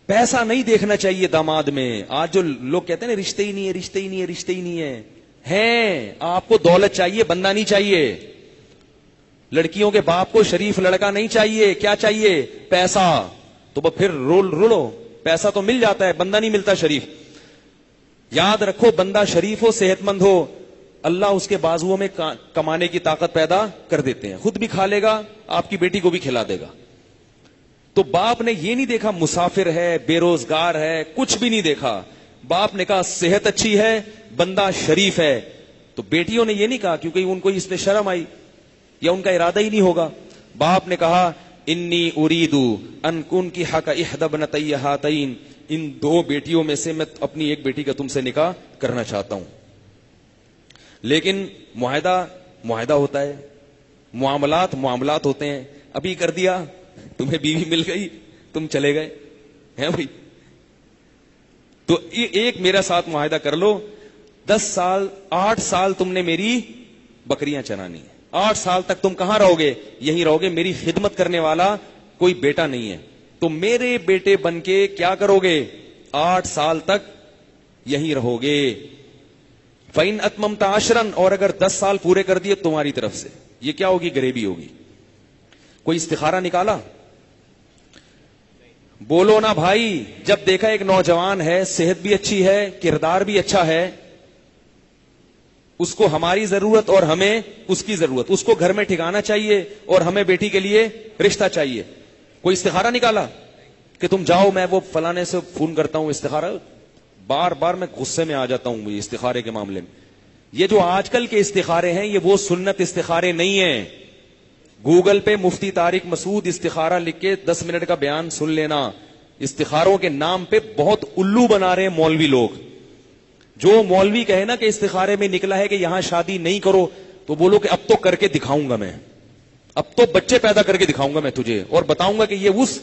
پیسہ نہیں دیکھنا چاہیے داماد میں. آج جو لوگ کہتے ہیں نا رشتے ہی نہیں ہے, رشتے ہی نہیں ہے, رشتے ہی نہیں ہے, ہیں. آپ کو دولت چاہیے, بندہ نہیں چاہیے. لڑکیوں کے باپ کو شریف لڑکا نہیں چاہیے, کیا چاہیے؟ پیسہ. تو پھر رولو, پیسہ تو مل جاتا ہے, بندہ نہیں ملتا شریف. یاد رکھو, بندہ شریف ہو, صحت مند ہو, اللہ اس کے بازوؤں میں کمانے کی طاقت پیدا کر دیتے ہیں. خود بھی کھا لے گا, آپ کی بیٹی کو بھی کھلا دے گا. تو باپ نے یہ نہیں دیکھا مسافر ہے, بے روزگار ہے, کچھ بھی نہیں دیکھا. باپ نے کہا صحت اچھی ہے, بندہ شریف ہے. تو بیٹیوں نے یہ نہیں کہا کیونکہ ان کو اس میں شرم آئی یا ان کا ارادہ ہی نہیں ہوگا. باپ نے کہا انی اریدو ان کن کی حق احدی ابنتی ہاتین, ان دو بیٹیوں میں سے میں اپنی ایک بیٹی کا تم سے نکاح کرنا چاہتا ہوں. لیکن معاہدہ ہوتا ہے, معاملات ہوتے ہیں. ابھی کر دیا, تمہیں بیوی مل گئی, تم چلے گئے ہیں بھائی. تو ایک میرا ساتھ معاہدہ کر لو, 10 سال 8 سال تم نے میری بکریاں چرانی ہے, 8 سال تک تم کہاں رہو گے؟ یہیں رہو گے. میری خدمت کرنے والا کوئی بیٹا نہیں ہے, تو میرے بیٹے بن کے کیا کرو گے؟ 8 سال تک یہیں رہو گے. فَإِنْ أَتْمَمْتَ عَشْرًا, اور اگر 10 سال پورے کر دیے تمہاری طرف سے, یہ کیا ہوگی؟ غریبی ہوگی. کوئی استخارہ نکالا؟ بولو نا بھائی. جب دیکھا ایک نوجوان ہے, صحت بھی اچھی ہے, کردار بھی اچھا ہے, اس کو ہماری ضرورت اور ہمیں اس کی ضرورت, اس کو گھر میں ٹھکانا چاہیے اور ہمیں بیٹی کے لیے رشتہ چاہیے. کوئی استخارہ نکالا کہ تم جاؤ, میں وہ فلانے سے فون کرتا ہوں. استخارہ بار بار میں غصے میں آ جاتا ہوں استخارے کے معاملے میں. یہ جو آج کل کے استخارے ہیں یہ وہ سنت استخارے نہیں ہیں. گوگل پہ مفتی طارق مسعود استخارہ لکھ کے 10 منٹ کا بیان سن لینا. استخاروں کے نام پہ بہت الو بنا رہے ہیں مولوی لوگ. جو مولوی کہے نا کہ استخارے میں نکلا ہے کہ یہاں شادی نہیں کرو, تو بولو کہ اب تو کر کے دکھاؤں گا میں, اب تو بچے پیدا کر کے دکھاؤں گا میں تجھے, اور بتاؤں گا کہ یہ اس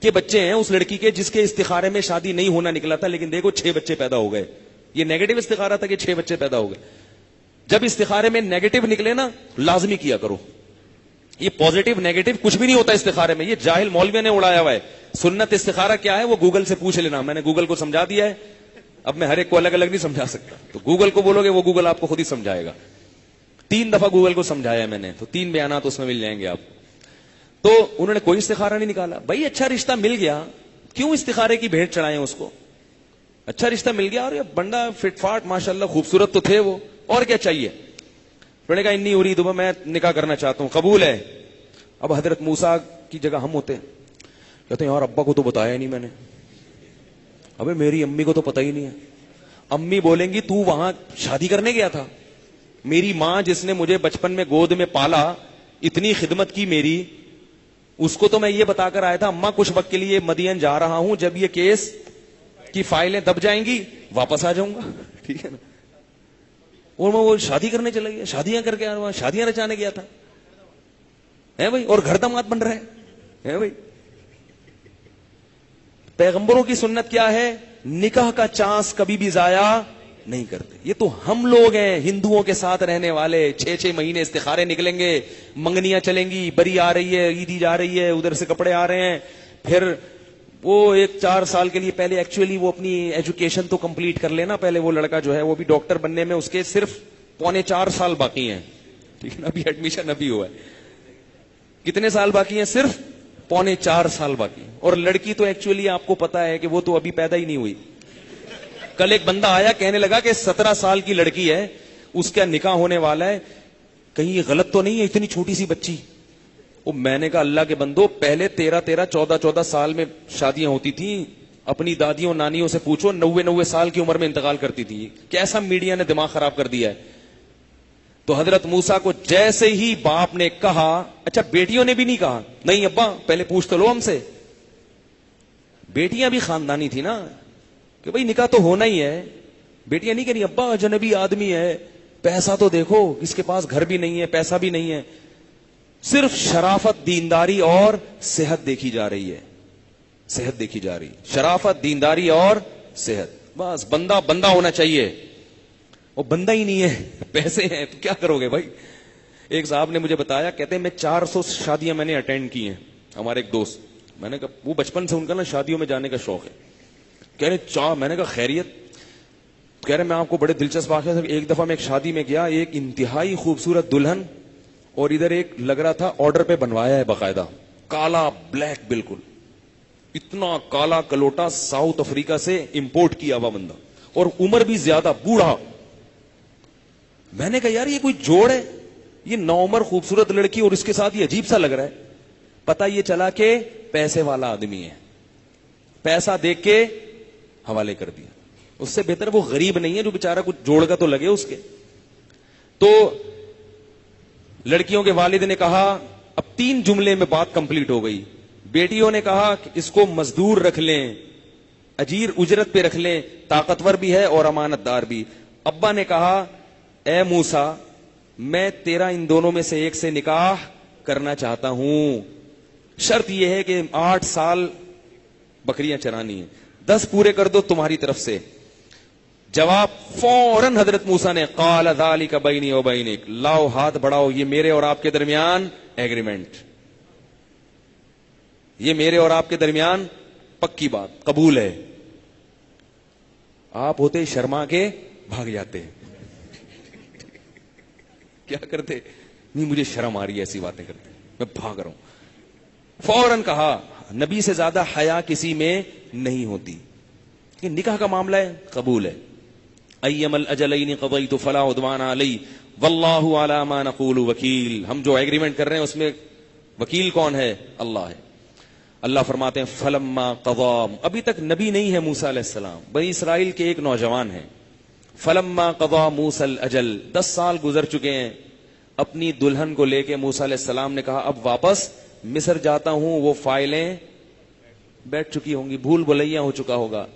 کے بچے ہیں, اس لڑکی کے جس کے استخارے میں شادی نہیں ہونا نکلا تھا, لیکن دیکھو 6 بچے پیدا ہو گئے. یہ نیگیٹو استخارہ تھا کہ 6 بچے پیدا ہو گئے. جب استخارے میں نیگیٹو نکلے نا, لازمی کیا کرو. یہ پازیٹو نیگیٹو کچھ بھی نہیں ہوتا استخارے میں, یہ جاہل مولویوں نے اڑایا ہوا ہے. سنت استخارہ کیا ہے وہ گوگل سے پوچھ لینا, میں نے گوگل کو سمجھا دیا ہے. اب میں ہر ایک کو الگ الگ نہیں سمجھا سکتا, تو گوگل کو بولو گے وہ گوگل آپ کو خود ہی سمجھائے گا. 3 دفعہ گوگل کو سمجھایا میں نے, تو 3 بیانات اس میں مل جائیں گے آپ. تو انہوں نے کوئی استخارہ نہیں نکالا. بھائی اچھا رشتہ مل گیا, کیوں استخارے کی بھیٹ چڑھائیں اس کو؟ اچھا رشتہ مل گیا اور یہ بندہ فٹ فاٹ ماشاءاللہ خوبصورت تو تھے وہ, اور کیا چاہیے؟ انہوں نے کہا انی اريد, میں نکاح کرنا چاہتا ہوں, قبول ہے. اب حضرت موسیٰ کی جگہ ہم ہوتے, کہتے ہیں یار ابا کو تو بتایا ہی نہیں میں نے, ابے میری امی کو تو پتہ ہی نہیں ہے. امی بولیں گی تو وہاں شادی کرنے گیا تھا؟ میری ماں جس نے مجھے بچپن میں گود میں پالا, اتنی خدمت کی میری, اس کو تو میں یہ بتا کر آیا تھا اماں کچھ وقت کے لیے مدین جا رہا ہوں, جب یہ کیس کی فائلیں دب جائیں گی واپس آ جاؤں گا, ٹھیک ہے نا. اور میں وہ شادی کرنے چلا گیا, شادیاں کر کے آ رہا, شادیاں رچانے گیا تھا ہے بھائی, اور گھر داماد بن رہے ہیں بھائی. پیغمبروں کی سنت کیا ہے؟ نکاح کا چانس کبھی بھی ضائع نہیں کرتے. یہ تو ہم لوگ ہیں ہندوؤں کے ساتھ رہنے والے, 6 مہینے استخارے نکلیں گے, منگنیاں چلیں گی, بری آ رہی ہے, عیدی جا رہی ہے, ادھر سے کپڑے آ رہے ہیں, پھر وہ 4 سال کے لیے پہلے ایکچولی وہ اپنی ایجوکیشن تو کمپلیٹ کر لینا. پہلے وہ لڑکا جو ہے وہ بھی ڈاکٹر بننے میں اس کے صرف 3.25 سال باقی ہیں, ٹھیک ہے نا, ابھی ایڈمیشن ابھی ہوا ہے. کتنے سال باقی ہیں؟ صرف 3.25 سال باقی. اور لڑکی تو ایکچولی آپ کو پتا ہے کہ وہ تو ابھی پیدا ہی نہیں ہوئی. کل ایک بندہ آیا کہنے لگا کہ 17 سال کی لڑکی ہے, اس کا نکاح ہونے والا ہے, کہیں یہ غلط تو نہیں ہے اتنی چھوٹی سی بچی. وہ میں نے کہا اللہ کے بندو, پہلے 13 14 سال میں شادیاں ہوتی تھیں, اپنی دادیوں نانیوں سے پوچھو 90 سال کی عمر میں انتقال کرتی تھی. کیسا میڈیا نے دماغ خراب کر دیا ہے. تو حضرت موسیٰ کو جیسے ہی باپ نے کہا, اچھا بیٹیوں نے بھی نہیں کہا نہیں ابا پہلے پوچھ تو لو ہم سے. بیٹیاں بھی خاندانی تھی نا کہ بھئی نکاح تو ہونا ہی ہے. بیٹیاں نہیں کہنی ابا اجنبی آدمی ہے, پیسہ تو دیکھو اس کے پاس گھر بھی نہیں ہے, پیسہ بھی نہیں ہے. صرف شرافت, دینداری اور صحت دیکھی جا رہی ہے, صحت دیکھی جا رہی, شرافت, دینداری اور صحت. بس بندہ ہونا چاہیے. وہ بندہ ہی نہیں ہے, پیسے ہیں تو کیا کرو گے بھائی. ایک صاحب نے مجھے بتایا, کہتے ہیں میں 400 شادیاں میں نے اٹینڈ کی ہیں. ہمارے ایک دوست میں نے کہا وہ بچپن سے ان کا نا شادیوں میں جانے کا شوق ہے. کہہ رہے چاہ. میں نے کہا خیریت؟ کہہ رہے میں آپ کو بڑے دلچسپ واقعہ. ایک دفعہ میں ایک شادی میں گیا, ایک انتہائی خوبصورت دلہن اور ادھر ایک لگ رہا تھا آرڈر پہ بنوایا ہے باقاعدہ, کالا بلیک بالکل, اتنا کالا کلوٹا ساؤتھ افریقہ سے امپورٹ کیا ہوا بندہ, اور عمر بھی زیادہ, بوڑھا. میں نے کہا یار یہ کوئی جوڑ ہے, یہ نوعمر خوبصورت لڑکی اور اس کے ساتھ یہ عجیب سا لگ رہا ہے. پتہ یہ چلا کہ پیسے والا آدمی ہے, پیسہ دیکھ کے حوالے کر دیا. اس سے بہتر وہ غریب نہیں ہے جو بیچارہ کچھ جوڑ کا تو لگے اس کے. تو لڑکیوں کے والد نے کہا, اب 3 جملے میں بات کمپلیٹ ہو گئی. بیٹیوں نے کہا کہ اس کو مزدور رکھ لیں, اجیر اجرت پہ رکھ لیں, طاقتور بھی ہے اور امانت دار بھی. ابا نے کہا اے موسیٰ میں تیرا ان دونوں میں سے ایک سے نکاح کرنا چاہتا ہوں, شرط یہ ہے کہ 8 سال بکریاں چرانی ہیں, 10 پورے کر دو تمہاری طرف سے. جواب فوراً حضرت موسیٰ نے قال ذالک بینی و بینک, لاؤ ہاتھ بڑھاؤ, یہ میرے اور آپ کے درمیان ایگریمنٹ, یہ میرے اور آپ کے درمیان پکی بات, قبول ہے. آپ ہوتے شرما کے بھاگ جاتے, کیا کرتے؟ نہیں مجھے شرم آ رہی ہے ایسی باتیں کرتے, میں بھاگ رہا ہوں. فوراً کہا نبی سے زیادہ حیا کسی میں نہیں ہوتی. کہ نکاح کا معاملہ ہے, قبول ہے. ایم الاجلین قضیت فلا عدوان علی واللہ علی ما نقول وکیل. ہم جو ایگریمنٹ کر رہے ہیں اس میں وکیل کون ہے؟ اللہ ہے. اللہ فرماتے ہیں فلما قضا, ابھی تک نبی نہیں ہے موسیٰ علیہ السلام, بنی اسرائیل کے ایک نوجوان ہیں. فلما قضا موسیٰ الاجل, 10 سال گزر چکے ہیں. اپنی دلہن کو لے کے موسیٰ علیہ السلام نے کہا اب واپس مصر جاتا ہوں, وہ فائلیں بیٹھ چکی ہوں گی, بھول بھلیاں ہو چکا ہوگا.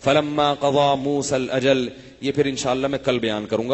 فلما قضا موسیٰ الاجل, یہ پھر انشاءاللہ میں کل بیان کروں گا.